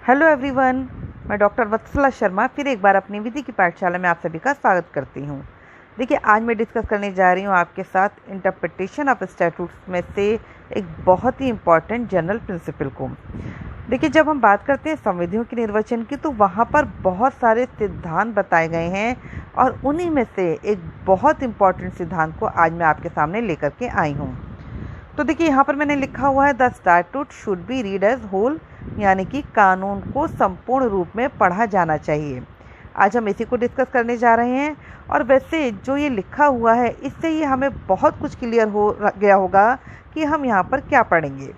Hello everyone, मैं doctor वत्सला शर्मा फिर एक बार अपनी विधि की पाठशाला में आप सभी का स्वागत करती हूँ। देखिए, आज मैं डिस्कस करने जा रही हूँ आपके साथ इंटरप्रिटेशन ऑफ स्टैट्यूट्स में से एक बहुत ही इम्पॉर्टेंट जनरल प्रिंसिपल को। देखिए, जब हम बात करते हैं संविधियों के निर्वचन की तो वहाँ पर बहुत सारे सिद्धांत बताए गए हैं और उन्हीं में से एक बहुत इम्पॉर्टेंट सिद्धांत को आज मैं आपके सामने लेकर के आई हूँ। तो देखिए, यहाँ पर मैंने लिखा हुआ है the statute should be read as whole, यानी कि कानून को संपूर्ण रूप में पढ़ा जाना चाहिए। आज हम इसी को डिस्कस करने जा रहे हैं और वैसे जो ये लिखा हुआ है इससे ये हमें बहुत कुछ क्लियर हो गया होगा कि हम यहाँ पर क्या पढ़ेंगे।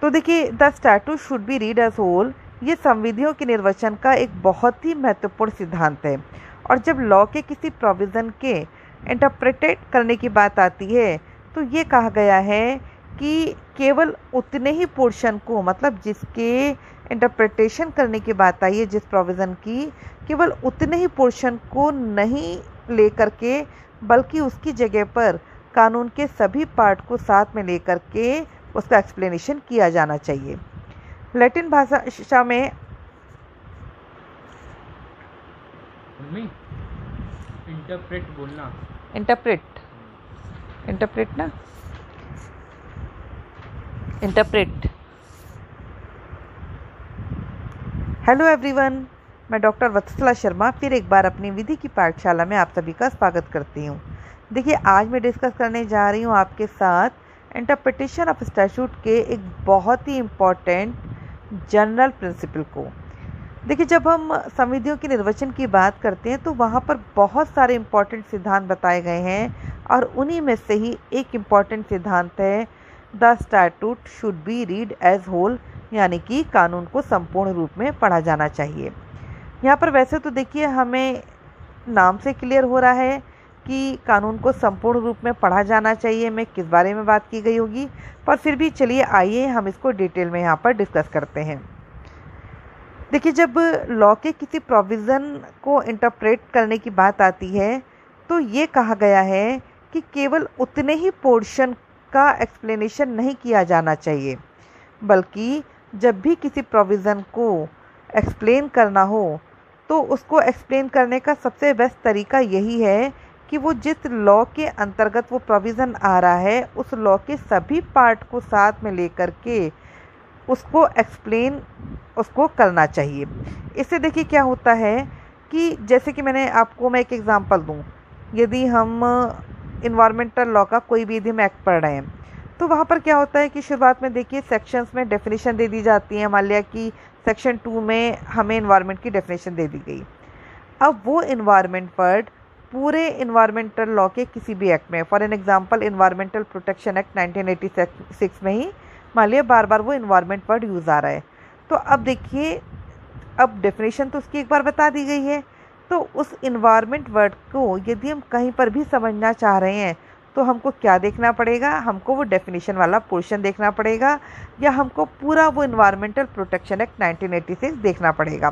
तो देखिए, the statute should be read as whole ये संविधियों के निर्वचन का एक बहुत ही महत्वपूर्ण सिद्धांत है। और जब लॉ के किसी प्रोविज़न के इंटरप्रेटेट करने की बात आती है तो ये कहा गया है कि केवल उतने ही पोर्शन को, मतलब जिसके इंटरप्रिटेशन करने की बात आई है जिस प्रोविज़न की, केवल उतने ही पोर्शन को नहीं लेकर के बल्कि उसकी जगह पर कानून के सभी पार्ट को साथ में लेकर के उसका एक्सप्लेनेशन किया जाना चाहिए। लैटिन भाषा में इंटरप्रेट बोलना, इंटरप्रेट हेलो एवरीवन, मैं डॉक्टर वत्सला शर्मा फिर एक बार अपनी विधि की पाठशाला में आप सभी का स्वागत करती हूँ। देखिए, आज मैं डिस्कस करने जा रही हूँ आपके साथ इंटरप्रिटेशन ऑफ स्टैट्यूट के एक बहुत ही इम्पॉर्टेंट जनरल प्रिंसिपल को। देखिए, जब हम संविधियों के निर्वचन की बात करते हैं तो वहाँ पर बहुत सारे इम्पॉर्टेंट सिद्धांत बताए गए हैं और उन्हीं में से ही एक इम्पॉर्टेंट सिद्धांत है the statute should be read as whole, यानी कि कानून को संपूर्ण रूप में पढ़ा जाना चाहिए। यहाँ पर वैसे तो देखिए, हमें नाम से क्लियर हो रहा है कि कानून को संपूर्ण रूप में पढ़ा जाना चाहिए में किस बारे में बात की गई होगी, पर फिर भी चलिए आइए हम इसको डिटेल में यहाँ पर डिस्कस करते हैं। देखिए, जब लॉ के किसी प्रोविज़न को इंटरप्रेट करने की बात आती है तो ये कहा गया है कि केवल उतने ही पोर्शन का एक्सप्लेनेशन नहीं किया जाना चाहिए, बल्कि जब भी किसी प्रोविज़न को एक्सप्लेन करना हो तो उसको एक्सप्लेन करने का सबसे बेस्ट तरीका यही है कि वो जिस लॉ के अंतर्गत वो प्रोविज़न आ रहा है उस लॉ के सभी पार्ट को साथ में लेकर के उसको एक्सप्लेन उसको करना चाहिए। इससे देखिए क्या होता है कि जैसे कि मैं एक एग्ज़ाम्पल दूँ, यदि हम इन्वायरमेंटल लॉ का कोई भी यदि हम एक्ट पढ़ रहे हैं तो वहाँ पर क्या होता है कि शुरुआत में देखिए सेक्शंस में डेफिनेशन दे दी जाती है। मान लिया कि सेक्शन 2 में हमें इन्वायरमेंट की डेफिनेशन दे दी गई। अब वो इन्वायरमेंट वर्ड पूरे इन्वायरमेंटल लॉ के किसी भी एक्ट में, for an example environmental protection act 1986 में ही मान लिया बार बार वो इन्वायरमेंट वर्ड यूज़ आ रहा है, तो अब देखिए, अब डेफिनेशन तो उसकी एक बार बता दी गई है, तो उस इन्वायरमेंट वर्ड को यदि हम कहीं पर भी समझना चाह रहे हैं तो हमको क्या देखना पड़ेगा, हमको वो डेफिनेशन वाला पोर्शन देखना पड़ेगा या हमको पूरा वो इन्वायरमेंटल प्रोटेक्शन एक्ट 1986 देखना पड़ेगा।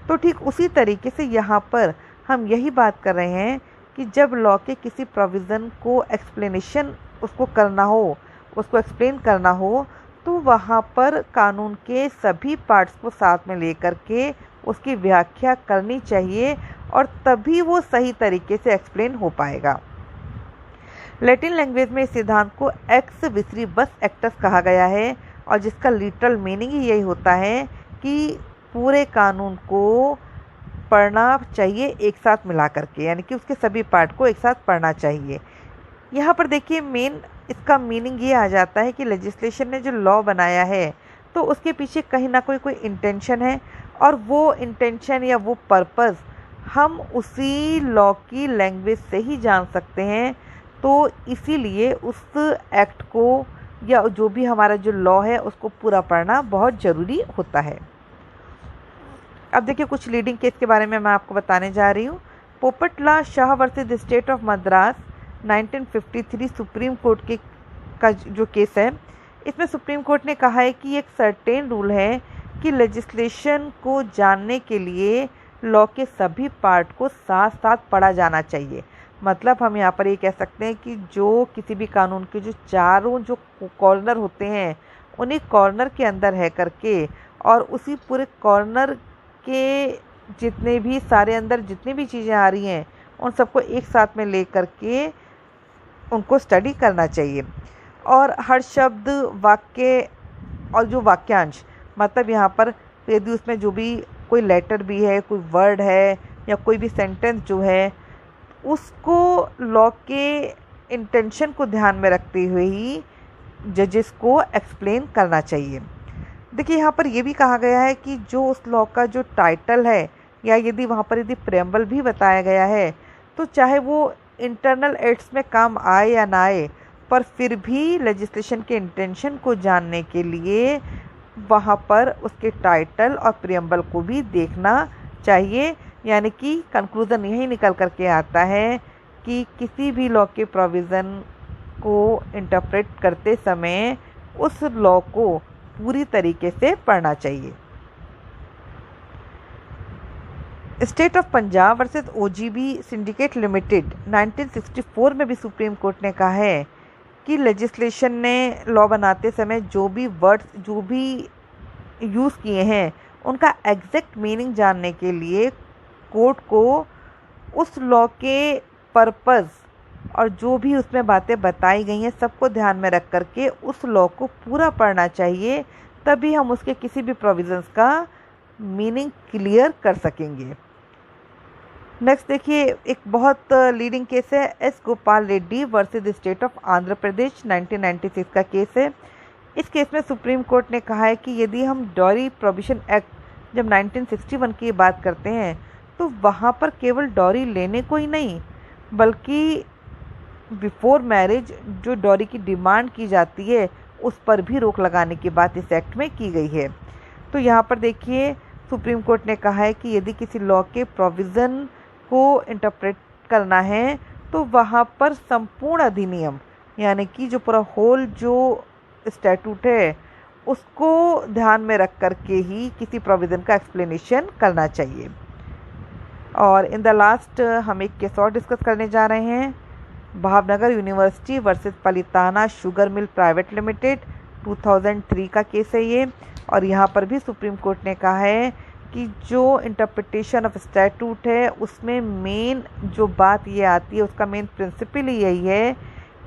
तो ठीक उसी तरीके से यहाँ पर हम यही बात कर रहे हैं कि जब लॉ के किसी प्रोविज़न को एक्सप्लेनेशन उसको करना हो, उसको एक्सप्लेन करना हो, तो वहाँ पर कानून के सभी पार्ट्स को साथ में लेकर के उसकी व्याख्या करनी चाहिए और तभी वो सही तरीके से एक्सप्लेन हो पाएगा। लैटिन लैंग्वेज में इस सिद्धांत को एक्स विसरिबस एक्टस कहा गया है और जिसका लिटरल मीनिंग ही यही होता है कि पूरे कानून को पढ़ना चाहिए एक साथ मिला करके, यानी कि उसके सभी पार्ट को एक साथ पढ़ना चाहिए। यहाँ पर देखिए, मेन इसका मीनिंग ये आ जाता है कि लेजिस्लेशन ने जो लॉ बनाया है तो उसके पीछे कहीं ना कोई इंटेंशन है और वो इंटेंशन या वो पर्पस हम उसी लॉ की लैंग्वेज से ही जान सकते हैं। तो इसीलिए उस एक्ट को या जो भी हमारा जो लॉ है उसको पूरा पढ़ना बहुत ज़रूरी होता है। अब देखिए, कुछ लीडिंग केस के बारे में मैं आपको बताने जा रही हूँ। Popatlal Shah versus the state of Madras 1953 supreme court का जो केस है, इसमें सुप्रीम कोर्ट ने कहा है कि एक सर्टेन रूल है कि लेजिस्लेशन को जानने के लिए लॉ के सभी पार्ट को साथ साथ पढ़ा जाना चाहिए। मतलब हम यहाँ पर ये कह सकते हैं कि जो किसी भी कानून के जो चारों जो कॉर्नर होते हैं उन्हीं कॉर्नर के अंदर है करके और उसी पूरे कॉर्नर के जितने भी सारे अंदर जितनी भी चीज़ें आ रही हैं उन सबको एक साथ में ले करके उनको स्टडी करना चाहिए। और हर शब्द, वाक्य और जो वाक्यांश, मतलब यहाँ पर यदि उसमें जो भी कोई लेटर भी है, कोई वर्ड है या कोई भी सेंटेंस जो है, उसको लॉ के इंटेंशन को ध्यान में रखते हुए ही जजेस को एक्सप्लेन करना चाहिए। देखिए यहाँ पर ये भी कहा गया है कि जो उस लॉ का जो टाइटल है या यदि वहाँ पर यदि प्रेम्बल भी बताया गया है तो चाहे वो इंटरनल एक्ट्स में काम आए या ना आए, पर फिर भी लेजिस्लेशन के इंटेंशन को जानने के लिए वहाँ पर उसके टाइटल और प्रेम्बल को भी देखना चाहिए। यानी कि कंक्लूज़न यही निकल कर के आता है कि किसी भी लॉ के प्रोविज़न को इंटरप्रेट करते समय उस लॉ को पूरी तरीके से पढ़ना चाहिए। State of Punjab versus OGB syndicate limited 1964 में भी सुप्रीम कोर्ट ने कहा है कि लेजिस्लेशन ने लॉ बनाते समय जो भी वर्ड्स जो भी यूज़ किए हैं उनका एग्जैक्ट मीनिंग जानने के लिए कोर्ट को उस लॉ के पर्पस और जो भी उसमें बातें बताई गई हैं सबको ध्यान में रख करके उस लॉ को पूरा पढ़ना चाहिए, तभी हम उसके किसी भी प्रोविजंस का मीनिंग क्लियर कर सकेंगे। नेक्स्ट देखिए, एक बहुत लीडिंग केस है S Gopal Reddy versus state of Andhra Pradesh 1996 का केस है। इस केस में सुप्रीम कोर्ट ने कहा है कि यदि हम डॉरी प्रोविशन एक्ट जब 1961 की बात करते हैं तो वहाँ पर केवल डॉरी लेने को ही नहीं बल्कि बिफोर मैरिज जो डॉरी की डिमांड की जाती है उस पर भी रोक लगाने की बात इस एक्ट में की गई है। तो यहाँ पर देखिए सुप्रीम कोर्ट ने कहा है कि यदि किसी लॉ के प्रोविज़न को इंटरप्रेट करना है तो वहाँ पर संपूर्ण अधिनियम यानी कि जो पूरा होल जो स्टैट्यूट है उसको ध्यान में रख करके ही किसी प्रोविज़न का एक्सप्लेनेशन करना चाहिए। और इन द लास्ट हम एक केस और डिस्कस करने जा रहे हैं, Bhavnagar university versus Palitana sugar mill private limited 2003 का केस है ये। और यहाँ पर भी सुप्रीम कोर्ट ने कहा है कि जो इंटरप्रिटेशन ऑफ स्टैट्यूट है उसमें मेन जो बात ये आती है, उसका मेन प्रिंसिपल यही है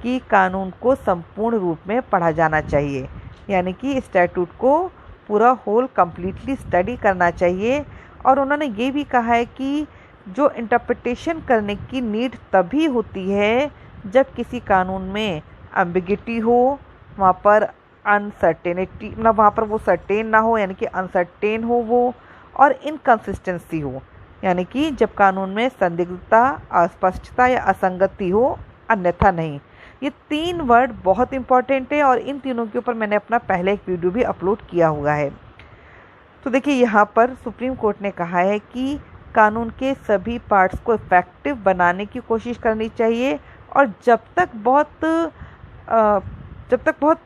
कि कानून को संपूर्ण रूप में पढ़ा जाना चाहिए, यानी कि स्टैट्यूट को पूरा होल कम्प्लीटली स्टडी करना चाहिए। और उन्होंने ये भी कहा है कि जो इंटरप्रिटेशन करने की नीड तभी होती है जब किसी कानून में एम्बिगिटी हो, वहाँ पर अनसर्टेनिटी, मतलब वहाँ पर वो सर्टेन ना हो यानी कि अनसर्टेन हो वो, और इनकन्सिस्टेंसी हो यानी कि जब कानून में संदिग्धता, अस्पष्टता या असंगति हो, अन्यथा नहीं। ये 3 वर्ड बहुत इंपॉर्टेंट है और इन तीनों के ऊपर मैंने अपना पहले एक वीडियो भी अपलोड किया हुआ है। तो देखिए यहाँ पर सुप्रीम कोर्ट ने कहा है कि कानून के सभी पार्ट्स को इफ़ेक्टिव बनाने की कोशिश करनी चाहिए और जब तक बहुत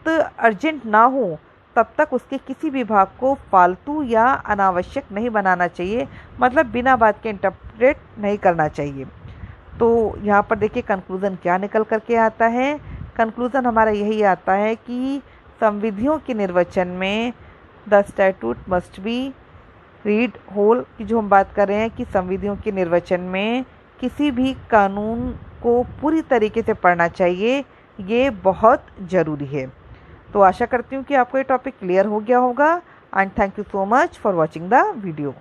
अर्जेंट ना हो तब तक उसके किसी भी भाग को फालतू या अनावश्यक नहीं बनाना चाहिए, मतलब बिना बात के इंटरप्रेट नहीं करना चाहिए। तो यहाँ पर देखिए कंक्लूज़न क्या निकल करके आता है। कंक्लूज़न हमारा यही आता है कि संविधियों के निर्वचन में the statute must be read whole की जो हम बात कर रहे हैं कि संविधियों के निर्वचन में किसी भी कानून को पूरी तरीके से पढ़ना चाहिए, ये बहुत ज़रूरी है। तो आशा करती हूँ कि आपको ये टॉपिक क्लियर हो गया होगा and thank you so much for watching the video.